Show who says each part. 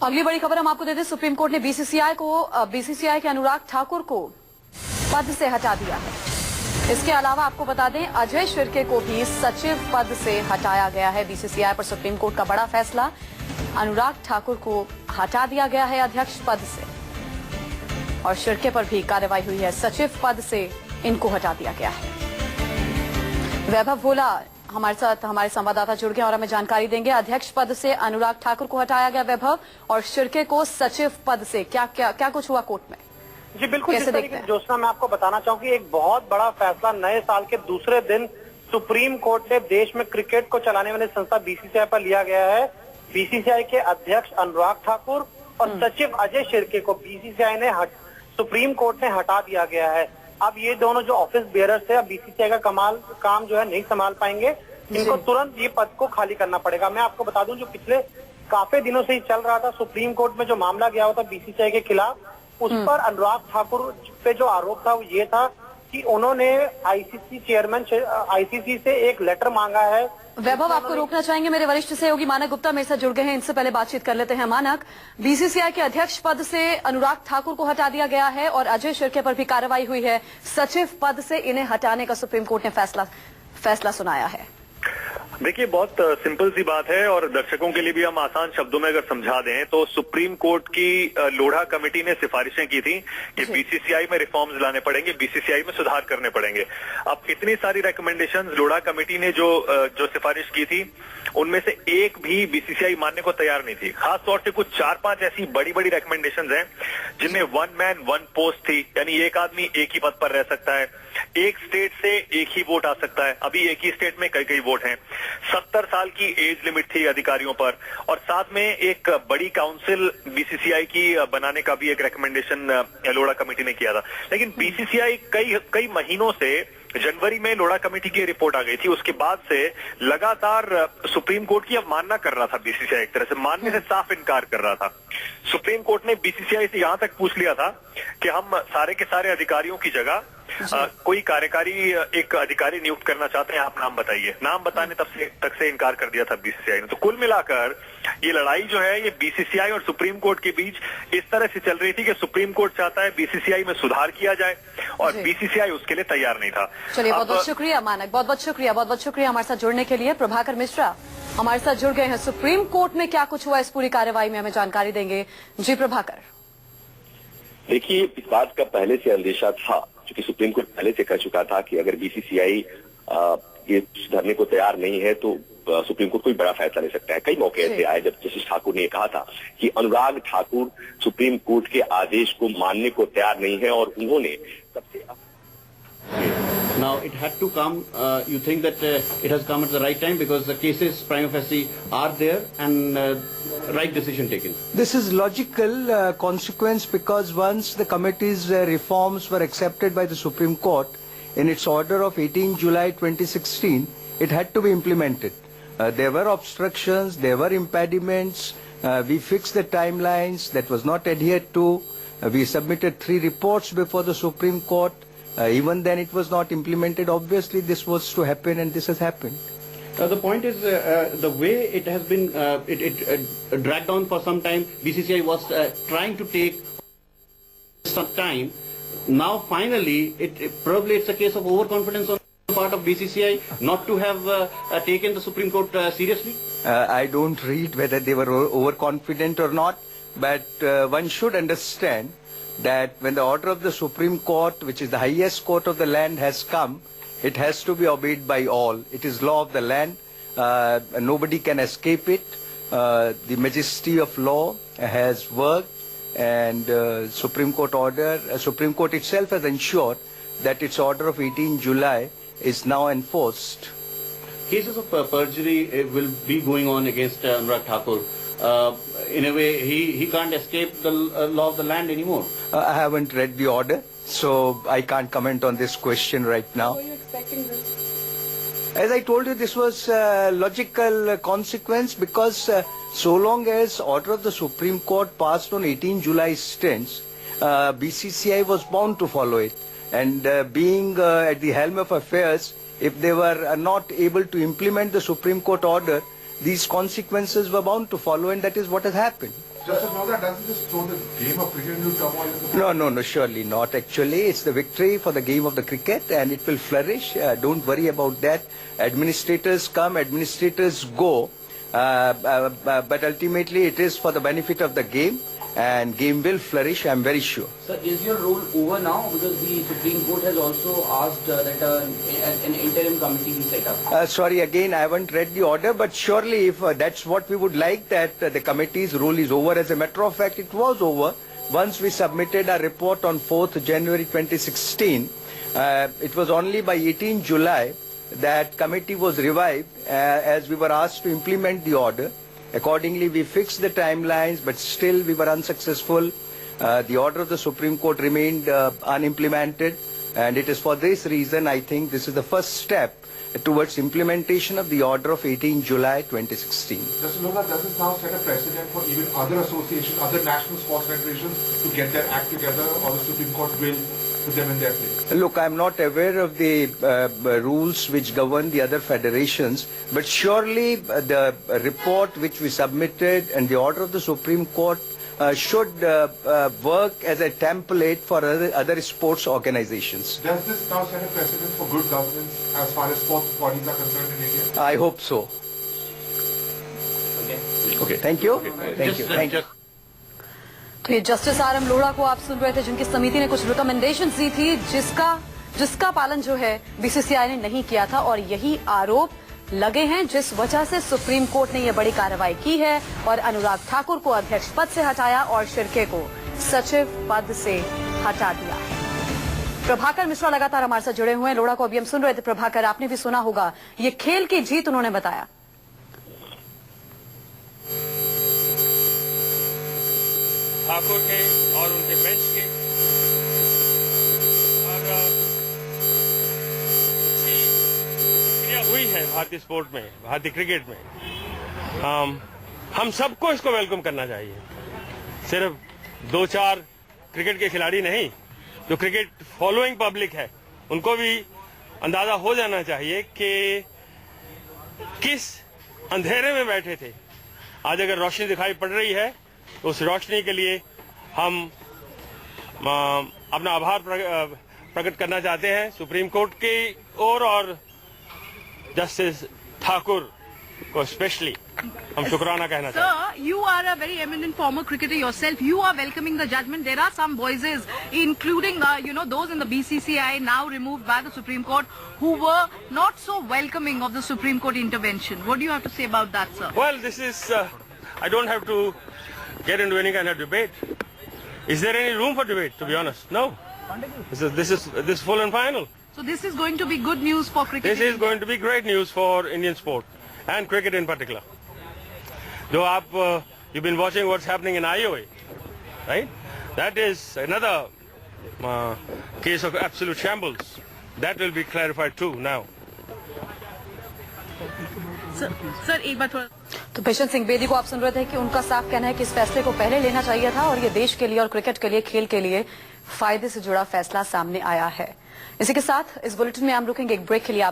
Speaker 1: अगली बड़ी खबर हम आपको देते हैं। सुप्रीम कोर्ट ने बीसीसीआई के अनुराग ठाकुर को पद से हटा दिया है। इसके अलावा आपको बता दें, अजय शिर्के को भी सचिव पद से हटाया गया है। बीसीसीआई पर सुप्रीम कोर्ट का बड़ा फैसला, अनुराग ठाकुर को हटा दिया गया है अध्यक्ष पद से और शिर्के पर भी कार्रवाई हुई है। सचिव पद से इनको हटा दिया गया है। वैभव भोला हमारे साथ हमारे संवाददाता जुड़ गए और हमें जानकारी देंगे। अध्यक्ष पद से अनुराग ठाकुर को हटाया गया वैभव, और शिर्के को सचिव पद से क्या कुछ हुआ कोर्ट में?
Speaker 2: जी बिल्कुल, जिस तरीके से जोशना मैं आपको बताना चाहूंगी, एक बहुत बड़ा फैसला नए साल के दूसरे दिन सुप्रीम कोर्ट ने देश में क्रिकेट को चलाने वाली संस्था बीसीसीआई पर लिया गया है। बीसीसीआई के अध्यक्ष अनुराग ठाकुर और सचिव अजय शिर्के को बीसीसीआई ने सुप्रीम कोर्ट ने हटा दिया गया है। अब ये दोनों जो ऑफिस बेयरर्स थे, अब बीसीसीआई का काम जो है नहीं संभाल पाएंगे। इनको तुरंत ये पद को खाली करना पड़ेगा। मैं आपको बता दूं, जो पिछले काफी दिनों से ही चल रहा था, सुप्रीम कोर्ट में जो मामला गया हुआ था बीसीसीआई के खिलाफ, उस पर अनुराग ठाकुर पे जो आरोप था वो ये था कि उन्होंने आईसीसी चेयरमैन आईसीसी से एक लेटर मांगा है।
Speaker 1: वैभव, आपको रोकना चाहेंगे, मेरे वरिष्ठ सहयोगी मानक गुप्ता मेरे साथ जुड़ गए हैं। इनसे पहले बातचीत कर लेते हैं। मानक, बीसीसीआई के अध्यक्ष पद से अनुराग ठाकुर को हटा दिया गया है और अजय शिर्के पर भी कार्रवाई हुई है। सचिव पद से इन्हें हटाने का सुप्रीम कोर्ट ने फैसला सुनाया है।
Speaker 3: देखिए, बहुत सिंपल सी बात है और दर्शकों के लिए भी हम आसान शब्दों में अगर समझा दें तो सुप्रीम कोर्ट की लोढ़ा कमेटी ने सिफारिशें की थी कि बीसीसीआई में रिफॉर्म्स लाने पड़ेंगे, बीसीसीआई में सुधार करने पड़ेंगे। अब इतनी सारी रिकमेंडेशंस लोढ़ा कमेटी ने जो सिफारिश की थी, उनमें से एक भी बीसीसीआई मानने को तैयार नहीं थी। खास तौर से कुछ 4-5 ऐसी बड़ी बड़ी रिकमेंडेशंस हैं जिनमें 1 मैन 1 पोस्ट थी, यानी एक आदमी एक ही पद पर रह सकता है, एक स्टेट से एक ही वोट आ सकता है। अभी एक ही स्टेट में कई वोट हैं। 70 साल की एज लिमिट थी अधिकारियों पर, और साथ में एक बड़ी काउंसिल बीसीसीआई की बनाने का भी एक रिकमेंडेशन लोढ़ा कमेटी ने किया था। लेकिन बीसीसीआई कई महीनों से, जनवरी में लोढ़ा कमेटी की रिपोर्ट आ गई थी, उसके बाद से लगातार सुप्रीम कोर्ट की अवमानना कर रहा था बीसीसीआई, एक तरह से मानने से साफ इनकार कर रहा था। सुप्रीम कोर्ट ने बीसीसीआई से यहां तक पूछ लिया था कि हम सारे के सारे अधिकारियों की जगह कोई कार्यकारी एक अधिकारी नियुक्त करना चाहते हैं, आप नाम बताइए। नाम बताने तक से इनकार कर दिया था बीसीसीआई ने। तो कुल मिलाकर ये लड़ाई जो है, ये बीसीसीआई और सुप्रीम कोर्ट के बीच इस तरह से चल रही थी कि सुप्रीम कोर्ट चाहता है बीसीसीआई में सुधार किया जाए और बीसीसीआई उसके लिए तैयार नहीं था।
Speaker 1: चलिए, बहुत बहुत शुक्रिया मानक, बहुत बहुत शुक्रिया हमारे साथ जुड़ने के लिए। प्रभाकर मिश्रा हमारे साथ जुड़ गए हैं। सुप्रीम कोर्ट में क्या कुछ हुआ इस पूरी कार्रवाई में हमें जानकारी देंगे। जी प्रभाकर।
Speaker 4: देखिए, इस बात का पहले से अंदेशा था, क्योंकि सुप्रीम कोर्ट पहले से कह चुका था कि अगर बीसीसीआई ये सुधारने को तैयार नहीं है तो सुप्रीम कोर्ट कोई बड़ा फैसला ले सकता है। कई मौके ऐसे आए जब जस्टिस ठाकुर ने कहा था कि अनुराग ठाकुर सुप्रीम कोर्ट के आदेश को मानने को तैयार नहीं है, और उन्होंने सबसे
Speaker 5: Now it had to come. You think that it has come at the right time because the cases prima facie are there and right decision taken.
Speaker 6: This is logical consequence because once the committee's reforms were accepted by the Supreme Court in its order of 18 July 2016, it had to be implemented. There were obstructions, there were impediments. We fixed the timelines that was not adhered to. We submitted 3 reports before the Supreme Court. Even then it was not implemented. Obviously this was to happen and this has happened.
Speaker 5: The point is the way it has been dragged on for some time. BCCI was trying to take some time. Now finally probably it's a case of overconfidence on the part of BCCI not to have taken the Supreme Court seriously.
Speaker 6: I don't read whether they were overconfident or not, but one should understand that when the order of the Supreme Court, which is the highest court of the land, has come, it has to be obeyed by all. It is law of the land. Nobody can escape it. The majesty of law has worked, and Supreme Court itself has ensured that its order of 18 July is now enforced.
Speaker 5: Cases of perjury will be going on against Anurag Thakur. In a way, he can't escape the law of the land anymore.
Speaker 6: I haven't read the order, so I can't comment on this question right now.
Speaker 1: How are you expecting this?
Speaker 6: As I told you, this was a logical consequence because so long as order of the Supreme Court passed on 18 July stands, BCCI was bound to follow it. And being at the helm of affairs, if they were not able to implement the Supreme Court order, these consequences were bound to follow, and that is what has happened.
Speaker 7: Justice Loda, doesn't this throw the game of cricket into turmoil?
Speaker 6: No, surely not. Actually, it's the victory for the game of the cricket and it will flourish. Don't worry about that. Administrators come, administrators go. But ultimately it is for the benefit of the game and game will flourish, I'm very sure.
Speaker 8: Sir, is your role over now? Because the Supreme Court has also asked that an interim committee be set up.
Speaker 6: Sorry, again, I haven't read the order, but surely if that's what we would like, that the committee's role is over. As a matter of fact, it was over. Once we submitted our report on 4th January 2016, it was only by 18 July that committee was revived as we were asked to implement the order. Accordingly, we fixed the timelines, but still we were unsuccessful. The order of the Supreme Court remained unimplemented, and it is for this reason I think this is the first step towards implementation of the order of 18 July 2016.
Speaker 7: Justice Loda, does this now set a precedent for even other associations, other national sports federations to get their act together, or the Supreme Court will put them in their place?
Speaker 6: Look, I'm not aware of the rules which govern the other federations, but surely the report which we submitted and the order of the Supreme Court should work as a template for other sports organizations.
Speaker 7: Does this now set a precedent for good governance as far as sports bodies are concerned in India?
Speaker 6: I hope so.
Speaker 8: Okay.
Speaker 6: Thank you. Thank you.
Speaker 1: तो ये justice R M Lodha को आप सुन रहे थे, जिनकी समिति ने कुछ रिकमेंडेशंस दी थी जिसका पालन जो है बीसीसीआई ने नहीं किया था, और यही आरोप लगे हैं जिस वजह से सुप्रीम कोर्ट ने यह बड़ी कार्रवाई की है और अनुराग ठाकुर को अध्यक्ष पद से हटाया और शिर्के को सचिव पद से हटा दिया है। प्रभाकर मिश्रा लगातार हमारे साथ जुड़े हुए हैं। लोढ़ा को अभी हम सुन रहे थे। प्रभाकर, आपने भी सुना होगा, ये खेल की जीत उन्होंने बताया।
Speaker 9: ठाकुर के और उनके बेंच के और अच्छी क्रिया हुई है भारतीय स्पोर्ट में, भारतीय क्रिकेट में। हम सबको इसको वेलकम करना चाहिए। सिर्फ 2-4 क्रिकेट के खिलाड़ी नहीं, जो क्रिकेट फॉलोइंग पब्लिक है, उनको भी अंदाजा हो जाना चाहिए कि किस अंधेरे में बैठे थे। आज अगर रोशनी दिखाई पड़ रही है, उस रोशनी के लिए हम अपना आभार प्रकट करना चाहते हैं सुप्रीम कोर्ट की ओर, और जस्टिस ठाकुर को स्पेशली हम शुक्राना कहना चाहते हैं।
Speaker 10: Sir, you are a very eminent former cricketer yourself. You are welcoming the judgment. There are some voices, including those in the BCCI now removed by the Supreme Court, who were not so welcoming of the Supreme Court intervention. What do you have to say about that, sir?
Speaker 9: Well, this is I don't have to get into any kind of debate. Is there any room for debate, to be honest? No. This is full and final.
Speaker 10: So this is going to be good news for cricket.
Speaker 9: This is going to be great news for Indian sport and cricket in particular. Though you've been watching what's happening in IOA, right? That is another case of absolute shambles. That will be clarified too now.
Speaker 10: Sir, एक बार थोड़ा।
Speaker 1: तो patient Singh Bedi को आप सुन रहे थे कि उनका साफ कहना है कि इस फैसले को पहले लेना चाहिए था और ये देश के लिए और क्रिकेट के लिए, खेल के लिए फायदे से जुड़ा फैसला सामने आया है। इसी के साथ इस बुलेटिन में हम रुकेंगे एक ब्रेक के लिए।